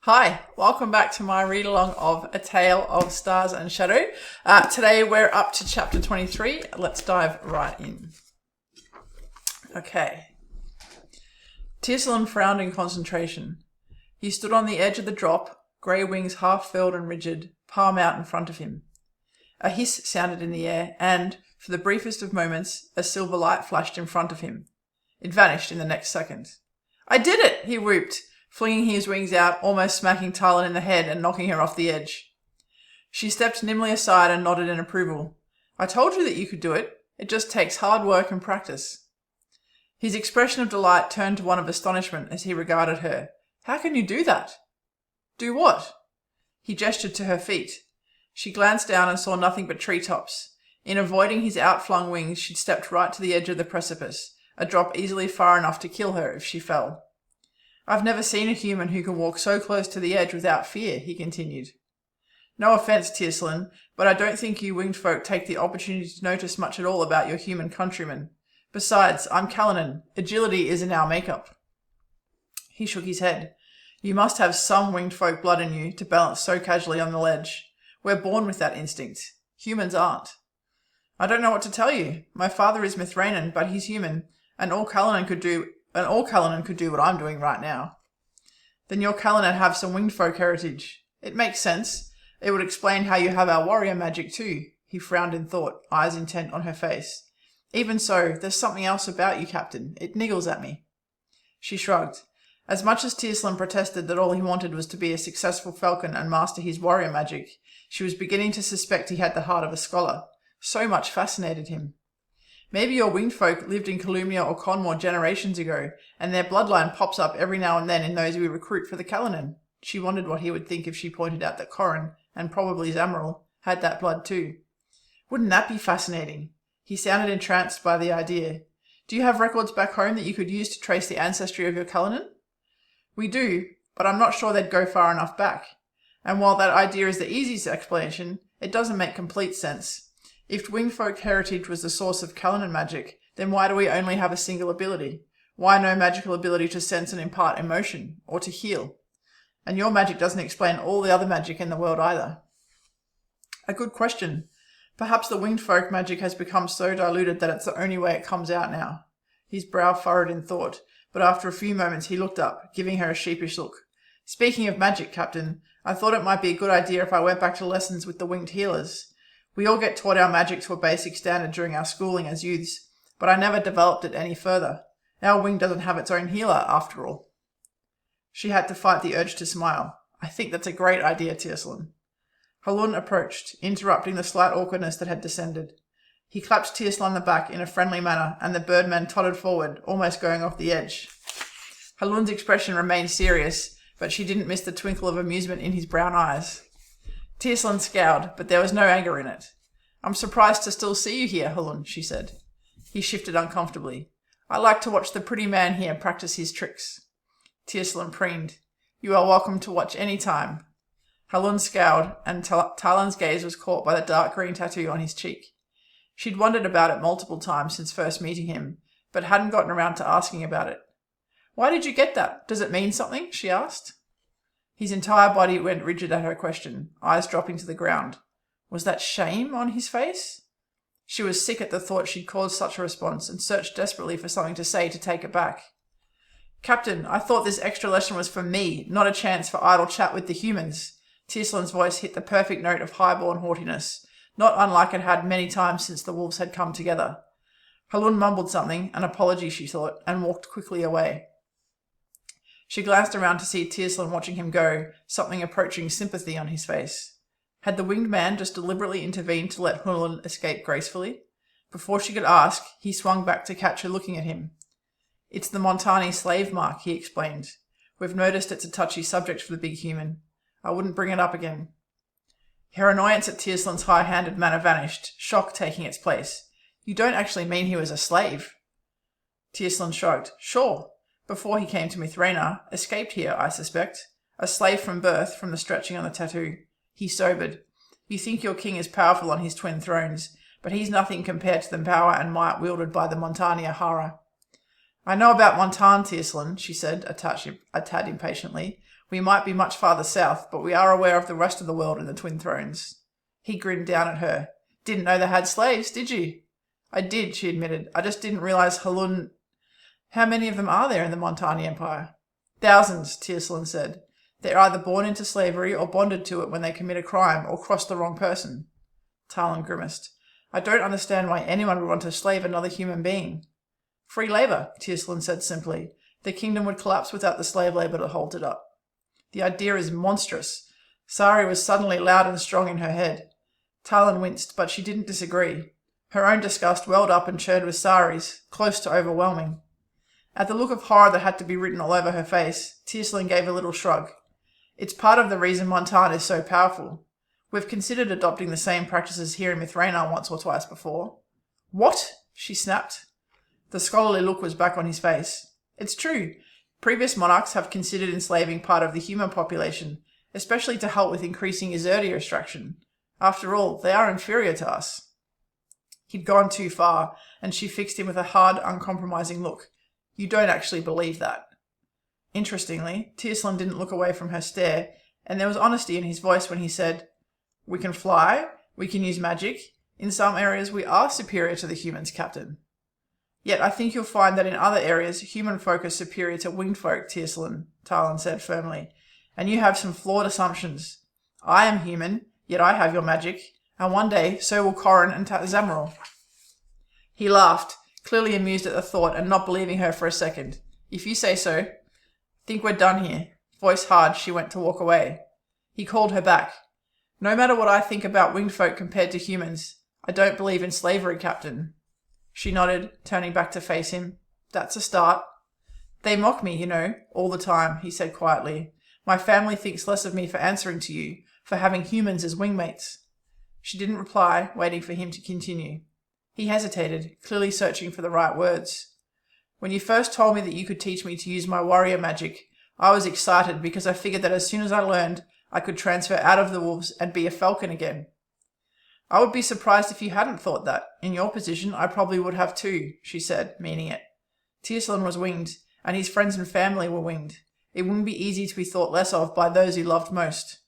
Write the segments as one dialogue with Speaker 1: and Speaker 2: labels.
Speaker 1: Hi, welcome back to my read-along of A Tale of Stars and Shadow. Today we're up to chapter 23. Let's dive right in. Okay. Talyn frowned in concentration. He stood on the edge of the drop, grey wings half furled and rigid, palm out in front of him. A hiss sounded in the air, and, for the briefest of moments, a silver light flashed in front of him. It vanished in the next second. "I did it!" he whooped, flinging his wings out, almost smacking Talyn in the head and knocking her off the edge. She stepped nimbly aside and nodded in approval. "I told you that you could do it. It just takes hard work and practice." His expression of delight turned to one of astonishment as he regarded her. "How can you do that?" "Do what?" He gestured to her feet. She glanced down and saw nothing but treetops. In avoiding his outflung wings, she'd stepped right to the edge of the precipice, a drop easily far enough to kill her if she fell. "I've never seen a human who can walk so close to the edge without fear," he continued. "No offence, Talyn, but I don't think you winged folk take the opportunity to notice much at all about your human countrymen. Besides, I'm Halun. Agility is in our makeup." He shook his head. "You must have some winged folk blood in you to balance so casually on the ledge. We're born with that instinct. Humans aren't." "I don't know what to tell you. My father is Mithranan, but he's human, and all Halun could do what I'm doing right now." "Then your Talyn have some winged folk heritage. It makes sense. It would explain how you have our warrior magic too." He frowned in thought, eyes intent on her face. "Even so, there's something else about you, Captain. It niggles at me." She shrugged. As much as Talyn protested that all he wanted was to be a successful falcon and master his warrior magic, she was beginning to suspect he had the heart of a scholar. So much fascinated him. "Maybe your winged folk lived in Calumnia or Conmore generations ago, and their bloodline pops up every now and then in those we recruit for the Callinan." She wondered what he would think if she pointed out that Corrin, and probably Zamril, had that blood too. Wouldn't that be fascinating? He sounded entranced by the idea. "Do you have records back home that you could use to trace the ancestry of your Callinan?" "We do, but I'm not sure they'd go far enough back. And while that idea is the easiest explanation, it doesn't make complete sense. If winged folk heritage was the source of Callinan magic, then why do we only have a single ability? Why no magical ability to sense and impart emotion, or to heal? And your magic doesn't explain all the other magic in the world either." "A good question. Perhaps the winged folk magic has become so diluted that it's the only way it comes out now." His brow furrowed in thought, but after a few moments he looked up, giving her a sheepish look. "Speaking of magic, Captain, I thought it might be a good idea if I went back to lessons with the winged healers. We all get taught our magic to a basic standard during our schooling as youths, but I never developed it any further. Our wing doesn't have its own healer, after all." She had to fight the urge to smile. "I think that's a great idea, Talyn." Halun approached, interrupting the slight awkwardness that had descended. He clapped Talyn on the back in a friendly manner, and the birdman tottered forward, almost going off the edge. Halun's expression remained serious, but she didn't miss the twinkle of amusement in his brown eyes. Talyn scowled, but there was no anger in it. "I'm surprised to still see you here, Halun," she said. He shifted uncomfortably. "I like to watch the pretty man here practice his tricks." Talyn preened. "You are welcome to watch any time." Halun scowled, and Talyn's gaze was caught by the dark green tattoo on his cheek. She'd wondered about it multiple times since first meeting him, but hadn't gotten around to asking about it. "Why did you get that? Does it mean something?" she asked. His entire body went rigid at her question, eyes dropping to the ground. Was that shame on his face? She was sick at the thought she'd caused such a response and searched desperately for something to say to take it back. "Captain, I thought this extra lesson was for me, not a chance for idle chat with the humans." Talyn's voice hit the perfect note of high-born haughtiness, not unlike it had many times since the wolves had come together. Halun mumbled something, an apology she thought, and walked quickly away. She glanced around to see Talyn watching him go, something approaching sympathy on his face. Had the winged man just deliberately intervened to let Halun escape gracefully? Before she could ask, he swung back to catch her looking at him. "It's the Montani slave mark," he explained. "We've noticed it's a touchy subject for the big human. I wouldn't bring it up again." Her annoyance at Talyn's high-handed manner vanished, shock taking its place. "You don't actually mean he was a slave?" Talyn shrugged. "Sure. Before he came to Mithrana, escaped here, I suspect. A slave from birth, from the stretching on the tattoo." He sobered. "You think your king is powerful on his twin thrones, but he's nothing compared to the power and might wielded by the Montani Ahara." "I know about Montan, Talyn," she said, a tad impatiently. We might be much farther south, but we are aware of the rest of the world in the Twin Thrones. He grinned down at her. Didn't know they had slaves, did you? I did, she admitted. I just didn't realize Halun. How many of them are there in the Montani Empire? Thousands, Talyn said. They're either born into slavery or bonded to it when they commit a crime or cross the wrong person. Talyn grimaced. I don't understand why anyone would want to slave another human being. Free labour, Talyn said simply. The kingdom would collapse without the slave labour to hold it up. The idea is monstrous. Sari was suddenly loud and strong in her head. Talyn winced, but she didn't disagree. Her own disgust welled up and churned with Sari's, close to overwhelming. At the look of horror that had to be written all over her face, Talyn gave a little shrug. It's part of the reason Montan is so powerful. We've considered adopting the same practices here in Mithraina once or twice before. What? She snapped. The scholarly look was back on his face. It's true. Previous monarchs have considered enslaving part of the human population, especially to help with increasing Izerdia extraction. After all, they are inferior to us. He'd gone too far, and she fixed him with a hard, uncompromising look. You don't actually believe that. Interestingly, Talyn didn't look away from her stare, and there was honesty in his voice when he said, We can fly, we can use magic. In some areas we are superior to the humans, Captain. Yet I think you'll find that in other areas human folk are superior to winged folk, Talyn said firmly. And you have some flawed assumptions. I am human, yet I have your magic, and one day so will Corrin and Zamaral. He laughed, clearly amused at the thought and not believing her for a second. If you say so. Think we're done here. Voice hard, she went to walk away. He called her back. No matter what I think about winged folk compared to humans, I don't believe in slavery, Captain. She nodded, turning back to face him. That's a start. They mock me, all the time, he said quietly. My family thinks less of me for answering to you, for having humans as wingmates. She didn't reply, waiting for him to continue. He hesitated, clearly searching for the right words. When you first told me that you could teach me to use my warrior magic, I was excited because I figured that as soon as I learned, I could transfer out of the wolves and be a falcon again. I would be surprised if you hadn't thought that. In your position, I probably would have too, she said, meaning it. Talyn was winged, and his friends and family were winged. It wouldn't be easy to be thought less of by those he loved most.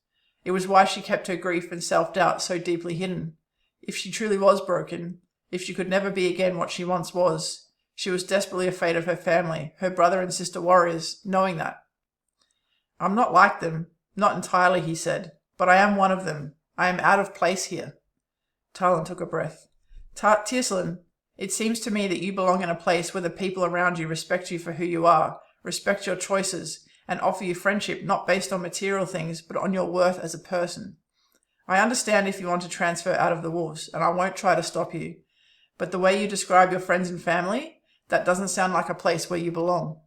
Speaker 1: It was why she kept her grief and self-doubt so deeply hidden. If she truly was broken, if she could never be again what she once was, she was desperately afraid of her family, her brother and sister warriors, knowing that. I'm not like them, not entirely, he said, but I am one of them. I am out of place here. Talyn took a breath. Talyn, it seems to me that you belong in a place where the people around you respect you for who you are, respect your choices, and offer you friendship not based on material things, but on your worth as a person. I understand if you want to transfer out of the wolves, and I won't try to stop you. But the way you describe your friends and family, that doesn't sound like a place where you belong.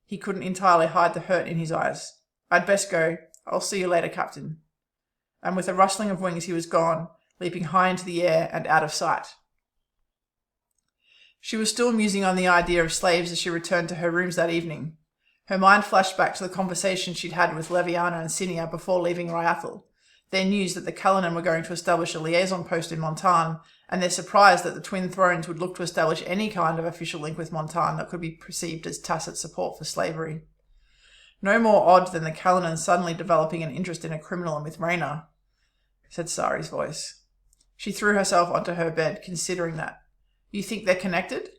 Speaker 1: He couldn't entirely hide the hurt in his eyes. I'd best go. I'll see you later, Captain. And with a rustling of wings he was gone, leaping high into the air and out of sight. She was still musing on the idea of slaves as she returned to her rooms that evening. Her mind flashed back to the conversation she'd had with Leviana and Cinia before leaving Ryathel, their news that the Callinan were going to establish a liaison post in Montan, and their surprise that the Twin Thrones would look to establish any kind of official link with Montan that could be perceived as tacit support for slavery. No more odd than the Callinan suddenly developing an interest in a criminal in Mithraina, said Sari's voice. She threw herself onto her bed, considering that. You think they're connected?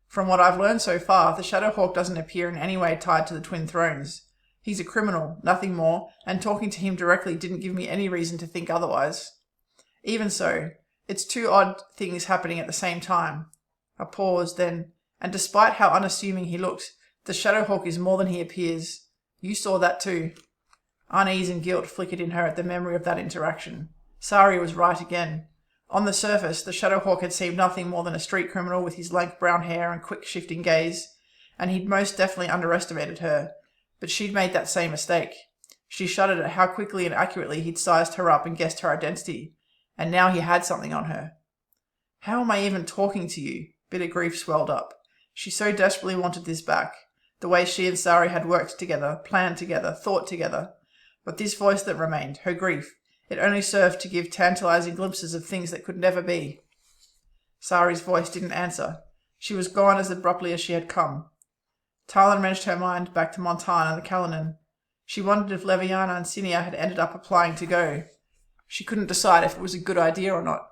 Speaker 1: From what I've learned so far, the Shadowhawk doesn't appear in any way tied to the Twin Thrones. He's a criminal, nothing more, and talking to him directly didn't give me any reason to think otherwise. Even so, it's two odd things happening at the same time. A pause, then, and despite how unassuming he looked, the Shadowhawk is more than he appears. You saw that too. Unease and guilt flickered in her at the memory of that interaction. Sari was right again. On the surface, the Shadowhawk had seemed nothing more than a street criminal with his lank brown hair and quick shifting gaze, and he'd most definitely underestimated her. But she'd made that same mistake. She shuddered at how quickly and accurately he'd sized her up and guessed her identity, and now he had something on her. How am I even talking to you? Bitter grief swelled up. She so desperately wanted this back, the way she and Sari had worked together, planned together, thought together. But this voice that remained, her grief, it only served to give tantalizing glimpses of things that could never be. Sari's voice didn't answer. She was gone as abruptly as she had come. Talyn wrenched her mind back to Montan and the Callinan. She wondered if Leviana and Cinia had ended up applying to go. She couldn't decide if it was a good idea or not.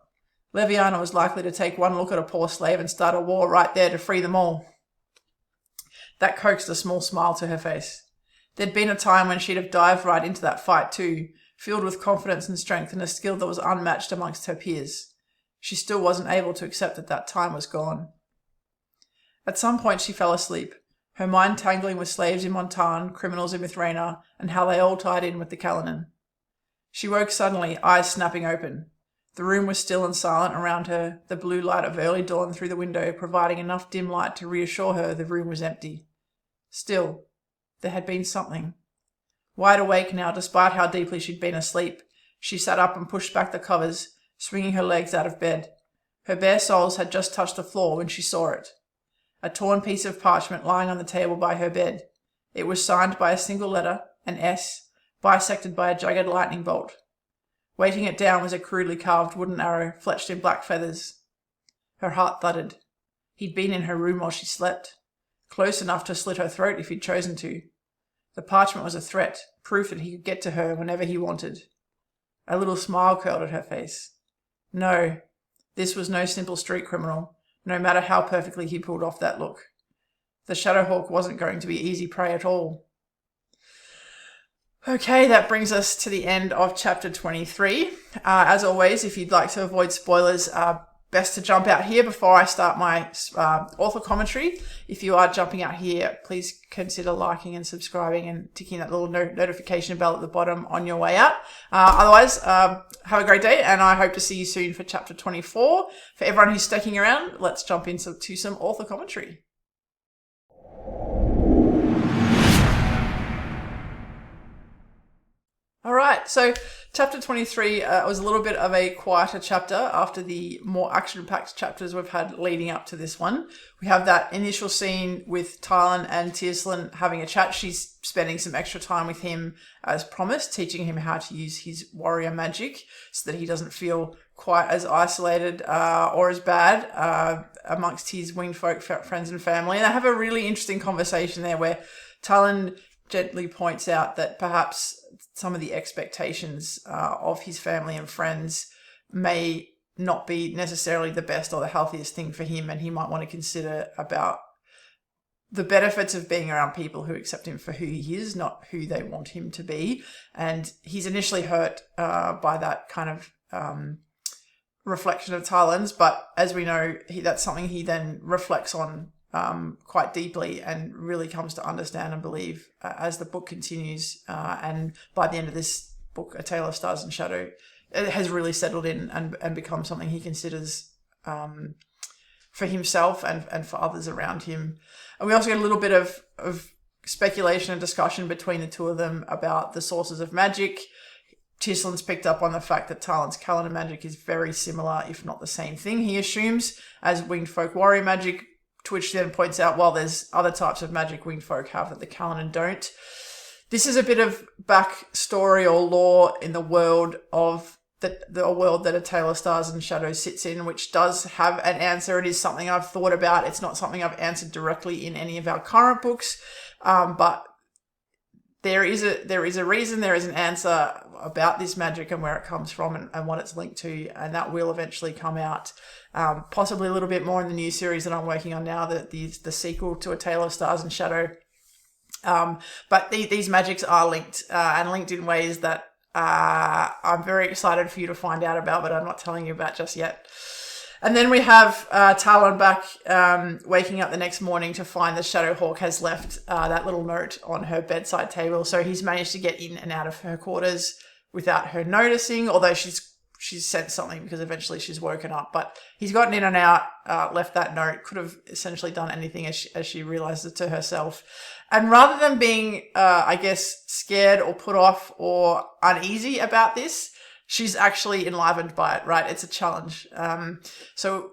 Speaker 1: Leviana was likely to take one look at a poor slave and start a war right there to free them all. That coaxed a small smile to her face. There'd been a time when she'd have dived right into that fight too, filled with confidence and strength and a skill that was unmatched amongst her peers. She still wasn't able to accept that that time was gone. At some point she fell asleep, her mind tangling with slaves in Montan, criminals in Mithrana, and how they all tied in with the Callinan. She woke suddenly, eyes snapping open. The room was still and silent around her, the blue light of early dawn through the window providing enough dim light to reassure her the room was empty. Still, there had been something. Wide awake now, despite how deeply she'd been asleep, she sat up and pushed back the covers, swinging her legs out of bed. Her bare soles had just touched the floor when she saw it. A torn piece of parchment lying on the table by her bed. It was signed by a single letter, an S, bisected by a jagged lightning bolt. Weighting it down was a crudely carved wooden arrow, fletched in black feathers. Her heart thudded. He'd been in her room while she slept. Close enough to slit her throat if he'd chosen to. The parchment was a threat, proof that he could get to her whenever he wanted. A little smile curled at her face. No, this was no simple street criminal, no matter how perfectly he pulled off that look. The Shadowhawk wasn't going to be easy prey at all. Okay, that brings us to the end of chapter 23. As always, if you'd like to avoid spoilers, best to jump out here before I start my author commentary. If you are jumping out here, please consider liking and subscribing and ticking that little notification bell at the bottom on your way out. Otherwise, have a great day, and I hope to see you soon for chapter 24. For everyone who's sticking around, let's jump into some author commentary. All right, so chapter 23 was a little bit of a quieter chapter after the more action-packed chapters we've had leading up to this one. We have that initial scene with Talyn and Talyn having a chat. She's spending some extra time with him as promised, teaching him how to use his warrior magic so that he doesn't feel quite as isolated or as bad amongst his winged folk friends and family. And they have a really interesting conversation there where Talyn gently points out that perhaps some of the expectations of his family and friends may not be necessarily the best or the healthiest thing for him, and he might want to consider about the benefits of being around people who accept him for who he is, not who they want him to be. And he's initially hurt by that kind of reflection of Talyn's, but as we know, that's something he then reflects on quite deeply and really comes to understand and believe as the book continues. And by the end of this book, A Tale of Stars and Shadow, it has really settled in and become something he considers for himself and for others around him. And we also get a little bit of speculation and discussion between the two of them about the sources of magic. Talyn's picked up on the fact that Talyn's calendar magic is very similar, if not the same thing, he assumes, as winged folk warrior magic, to which then points out, well, there's other types of magic winged folk have that the Callinan don't. This is a bit of backstory or lore in the world of the world that A Tale of Stars and Shadows sits in, which does have an answer. It is something I've thought about. It's not something I've answered directly in any of our current books, but there is a reason, there is an answer about this magic and where it comes from and what it's linked to, and that will eventually come out. Possibly a little bit more in the new series that I'm working on now, the sequel to A Tale of Stars and Shadow. But these magics are linked and linked in ways that I'm very excited for you to find out about, but I'm not telling you about just yet. And then we have Talyn back waking up the next morning to find the Shadowhawk has left that little note on her bedside table. So he's managed to get in and out of her quarters without her noticing, although she's sensed something because eventually she's woken up. But he's gotten in and out, left that note, could have essentially done anything as she realized it to herself. And rather than being, I guess, scared or put off or uneasy about this, she's actually enlivened by it, right? It's a challenge. So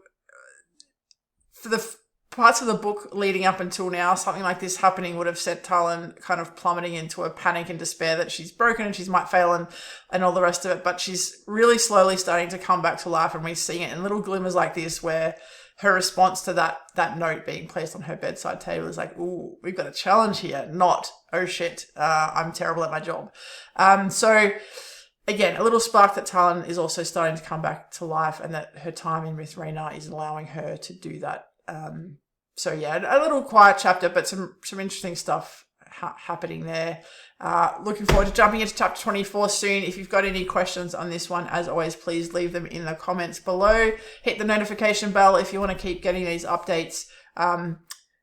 Speaker 1: for the parts of the book leading up until now, something like this happening would have sent Talyn kind of plummeting into a panic and despair that she's broken and she might fail and all the rest of it. But she's really slowly starting to come back to life, and we're seeing it in little glimmers like this where her response to that note being placed on her bedside table is like, ooh, we've got a challenge here, not, oh shit, I'm terrible at my job. So again, a little spark that Talyn is also starting to come back to life, and that her time in with Rhaena is allowing her to do that. So yeah, a little quiet chapter, but some interesting stuff happening there. Looking forward to jumping into chapter 24 soon. If you've got any questions on this one, as always, please leave them in the comments below. Hit the notification bell if you want to keep getting these updates.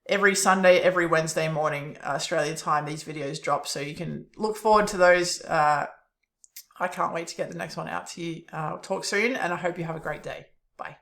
Speaker 1: Every Sunday, every Wednesday morning, Australian time, these videos drop, so you can look forward to those. I can't wait to get the next one out to you. Talk soon, and I hope you have a great day. Bye.